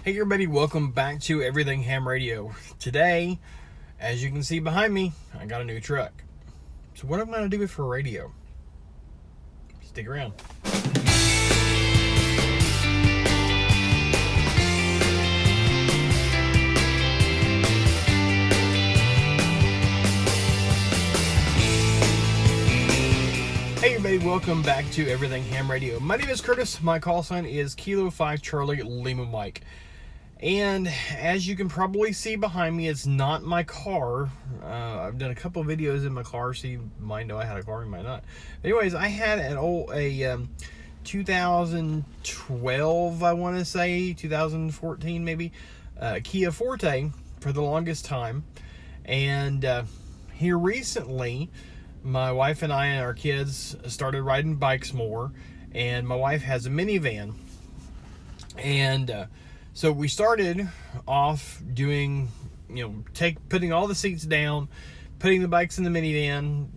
Hey everybody, welcome back to Everything Ham Radio. Today, as you can see behind me, I got a new truck. So what am I going to do with for radio? Stick around. Hey everybody, welcome back to Everything Ham Radio. My name is Curtis. My call sign is Kilo 5 Charlie Lima Mike. And as you can probably see behind me, it's not my car. I've done a couple of videos in my car, so you might know I had a car, you might not. Anyways, I had a 2012, I want to say, 2014 maybe, Kia Forte for the longest time. And here recently, my wife and I and our kids started riding bikes more, and my wife has a minivan. And so we started off doing, putting all the seats down, putting the bikes in the minivan,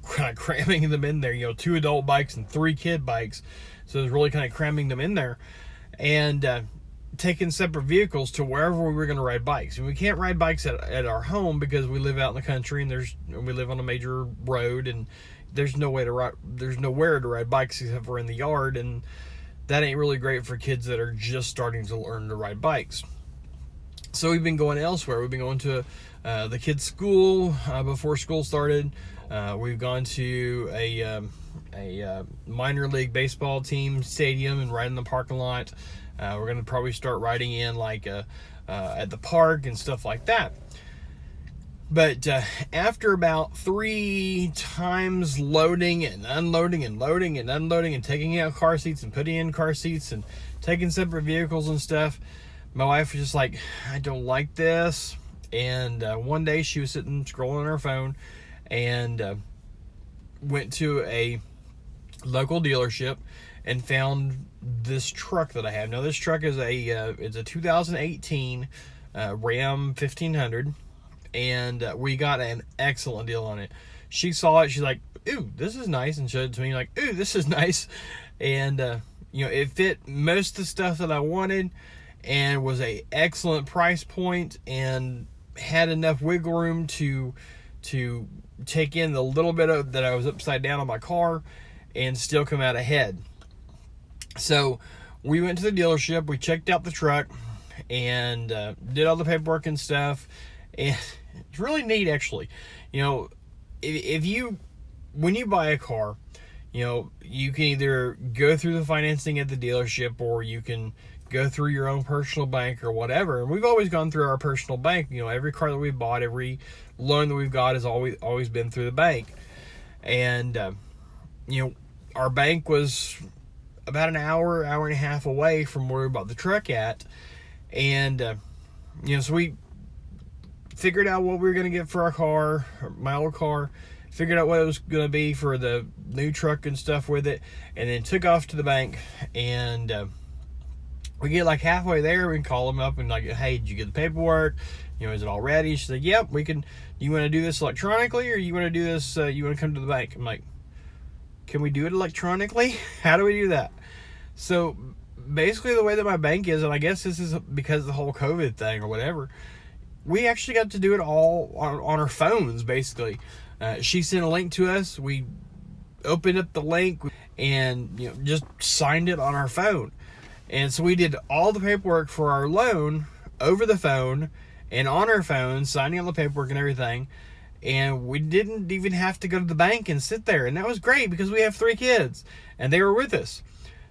kind of cramming them in there, 2 adult bikes and 3 kid bikes. So it was really kind of cramming them in there, and taking separate vehicles to wherever we were going to ride bikes. And we can't ride bikes at our home because we live out in the country, and we live on a major road, and there's nowhere to ride bikes except for in the yard, and that ain't really great for kids that are just starting to learn to ride bikes. So we've been going elsewhere. We've been going to the kids' school before school started. We've gone to a minor league baseball team stadium and riding in the parking lot. We're going to probably start riding in at the park and stuff like that. But after about 3 times loading and unloading and loading and unloading and taking out car seats and putting in car seats and taking separate vehicles and stuff, my wife was just like, I don't like this. And one day she was sitting scrolling on her phone and went to a local dealership and found this truck that I have. Now this truck is it's a 2018 Ram 1500. And we got an excellent deal on it. She saw it, she's like, ooh, this is nice, and showed it to me like, ooh, this is nice. And it fit most of the stuff that I wanted, and was a excellent price point, and had enough wiggle room to take in the little bit of that I was upside down on my car and still come out ahead. So we went to the dealership, we checked out the truck, and did all the paperwork and stuff. And it's really neat, actually. When you buy a car, you can either go through the financing at the dealership, or you can go through your own personal bank or whatever. And we've always gone through our personal bank. Every car that we've bought, every loan that we've got has always been through the bank. And our bank was about an hour and a half away from where we bought the truck at. And so we figured out what we were going to get for our car, my old car, figured out what it was going to be for the new truck and stuff with it, and then took off to the bank. And we get like halfway there, we can call them up and like, hey, did you get the paperwork? Is it all ready? She said, yep, we can. Do you want to do this electronically, or you want to do this, you want to come to the bank? I'm like, can we do it electronically? How do we do that? So basically the way that my bank is, and I guess this is because of the whole COVID thing or whatever, we actually got to do it all on our phones, basically. She sent a link to us. We opened up the link and just signed it on our phone. And so we did all the paperwork for our loan over the phone and on our phone, signing all the paperwork and everything. And we didn't even have to go to the bank and sit there. And that was great because we have 3 kids and they were with us.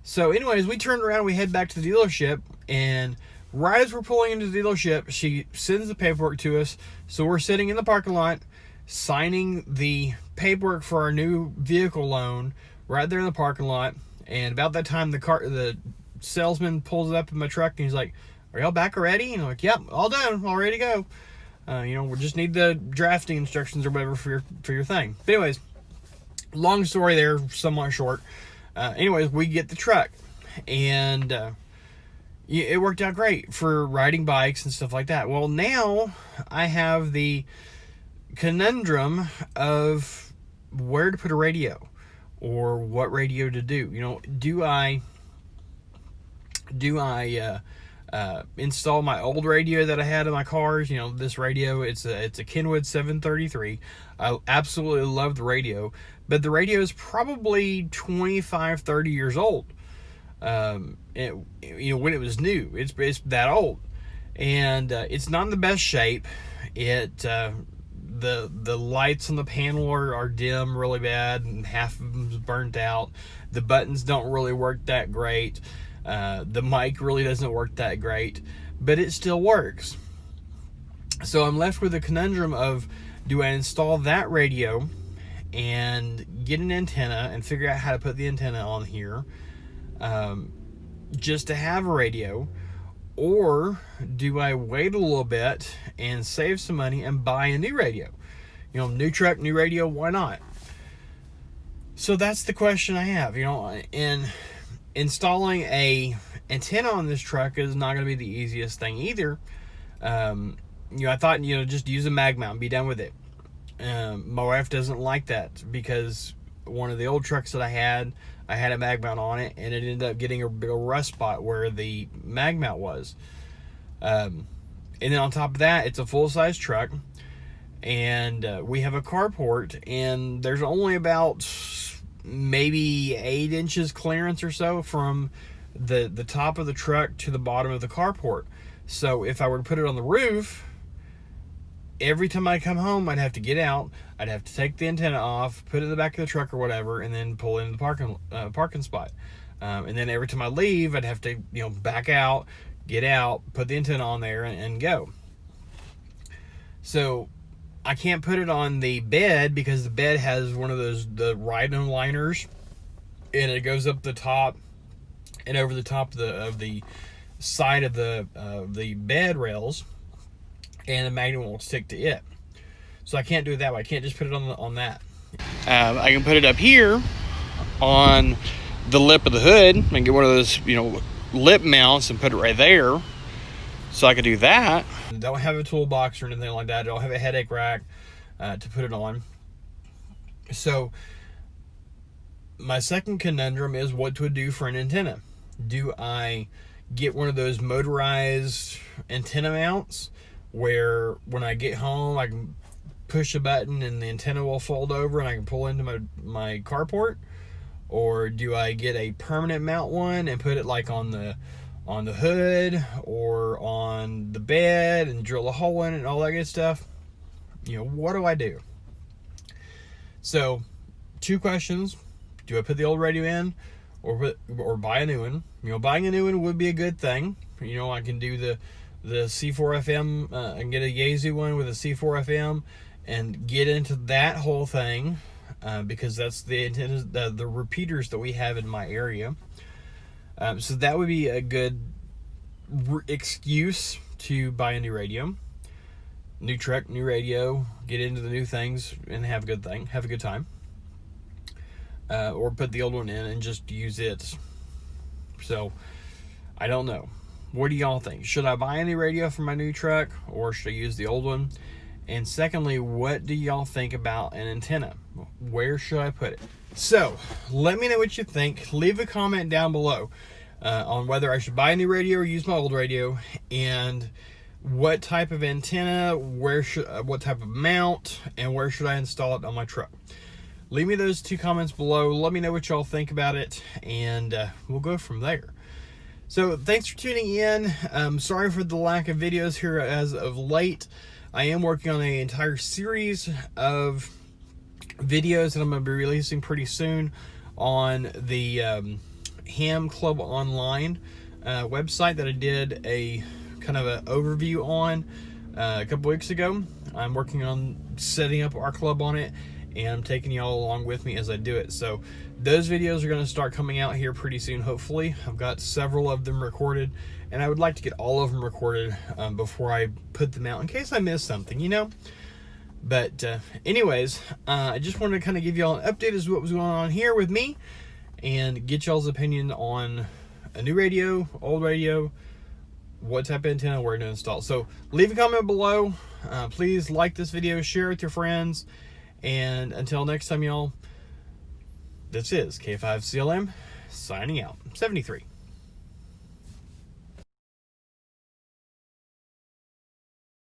So anyways, we turned around, we head back to the dealership, and right as we're pulling into the dealership, she sends the paperwork to us. So we're sitting in the parking lot, signing the paperwork for our new vehicle loan right there in the parking lot. And about that time, the salesman pulls up in my truck, and he's like, "Are y'all back already?" And I'm like, "Yep, all done, all ready to go. We just need the drafting instructions or whatever for your thing." But anyways, long story there, somewhat short. We get the truck, and it worked out great for riding bikes and stuff like that. Well, now I have the conundrum of where to put a radio or what radio to do. Do I install my old radio that I had in my cars. You know, this radio, it's a Kenwood 733. I absolutely love the radio, but the radio is probably 25, 30 years old. When it was new, it's that old, and it's not in the best shape. The lights on the panel are dim really bad, and half of them's burnt out. The buttons don't really work that great. The mic really doesn't work that great, but it still works. So I'm left with a conundrum of, do I install that radio and get an antenna and figure out how to put the antenna on here, just to have a radio, or do I wait a little bit and save some money and buy a new radio? You know, new truck, new radio, why not? So that's the question I have. You know, and installing a antenna on this truck is not going to be the easiest thing either. I thought, just use a mag mount and be done with it. My wife doesn't like that, because one of the old trucks that I had a mag mount on it, and it ended up getting a big rust spot where the mag mount was. And then on top of that, it's a full-size truck, and we have a carport, and there's only about maybe 8 inches clearance or so from the top of the truck to the bottom of the carport. So if I were to put it on the roof, every time I come home, I'd have to get out. I'd have to take the antenna off, put it in the back of the truck or whatever, and then pull into the parking spot. And then every time I leave, I'd have to, back out, get out, put the antenna on there, and go. So I can't put it on the bed, because the bed has one of the rhino liners, and it goes up the top and over the top of the side of the bed rails, and the magnet won't stick to it. So I can't do it that way. I can't just put it on that. I can put it up here on the lip of the hood and get one of those, lip mounts and put it right there. So I could do that. I don't have a toolbox or anything like that. I don't have a headache rack to put it on. So my second conundrum is what to do for an antenna. Do I get one of those motorized antenna mounts where when I get home, I can push a button and the antenna will fold over and I can pull into my carport? Or do I get a permanent mount one and put it like on the hood or on the bed and drill a hole in it and all that good stuff? What do I do? So 2 questions. Do I put the old radio in or buy a new one? Buying a new one would be a good thing. I can do the C4 FM and get a Yaesu one with a C4 FM and get into that whole thing, because that's the antennas, the repeaters that we have in my area. So that would be a good excuse to buy a new radio, new truck, new radio, get into the new things and have a good time. Or put the old one in and just use it. So I don't know. What do y'all think? Should I buy a new radio for my new truck, or should I use the old one? And secondly, what do y'all think about an antenna? Where should I put it? So let me know what you think. Leave a comment down below on whether I should buy a new radio or use my old radio, and what type of antenna, what type of mount, and where should I install it on my truck. Leave me those 2 comments below. Let me know what y'all think about it, and we'll go from there. So thanks for tuning in. Sorry for the lack of videos here as of late. I am working on an entire series of videos that I'm going to be releasing pretty soon on the Ham Club Online website that I did a kind of an overview on a couple weeks ago. I'm working on setting up our club on it, and I'm taking y'all along with me as I do it. So those videos are going to start coming out here pretty soon, hopefully. I've got several of them recorded, and I would like to get all of them recorded before I put them out, in case I miss something, But anyways, I just wanted to kind of give y'all an update as to what was going on here with me, and get y'all's opinion on a new radio, old radio, what type of antenna, where to install. So leave a comment below. Please like this video, share it with your friends, and until next time, y'all, this is K5CLM signing out. 73.